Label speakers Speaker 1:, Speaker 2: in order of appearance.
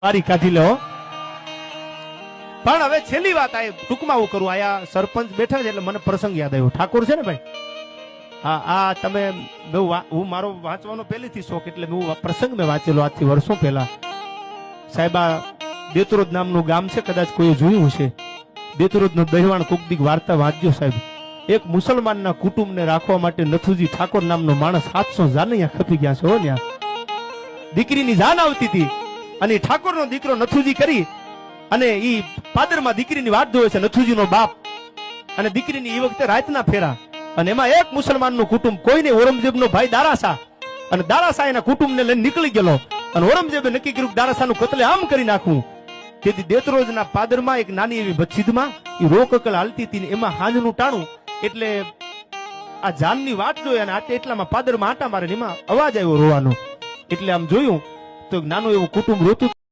Speaker 1: મારી કાઢી લો. પણ હવે છેલ્લી વાત આ ટૂંકમાં હું કરું. આયા સરપંચ બેઠા છે એટલે મને પ્રસંગ યાદ આવ્યો. ઠાકોર છે ને ભાઈ, હા આ તમે હું મારો વાંચવાનો પહેલેથી શોખ, એટલે હું પ્રસંગ મેં વાંચેલો આજથી વર્ષો પહેલા. સાહેબ આ દેતરોદ નામનું ગામ છે, કદાચ કોઈ જોયું છે. દેતરોદ નું દહેવાણ કોક દીક વાર્તા વાંચજો સાહેબ. એક મુસલમાનના કુટુંબને રાખવા માટે નથુજી ઠાકોર નામનો માણસ 700 જાનૈયા ખપી ગયા છે. હો ન્યા દીકરીની જાન આવતી હતી અને ઠાકોરનો દીકરો નથુજી કરી અને ઈ પાદરમાં દીકરીની વાટ જોવે છે, નથુજીનો બાપ અને દીકરીની એ વખતે રાતના ફેરા. અને એમાં એક મુસલમાનનું કુટુંબ, કોઈને ઔરંગઝેબનો ભાઈ દારાસા, અને દારાસા એના કુટુંબને લઈને નીકળી ગયેલો અને ઔરંગઝેબે નક્કી કર્યું દારાસાનું કતલે આમ કરી નાખવું. તેથી દેતરોજના પાદરમાં એક નાની એવી મસ્જિદમાં એ રોકકલ હાલતી હતી, એમાં હાંજનું ટાણું એટલે આ જાનની વાટ જોઈ અને એટલામાં પાદરમાં આટા મારે, એમાં અવાજ આવ્યો રોવાનો. એટલે આમ જોયું તો નાનું એવું કુટુંબ રોતું હતું.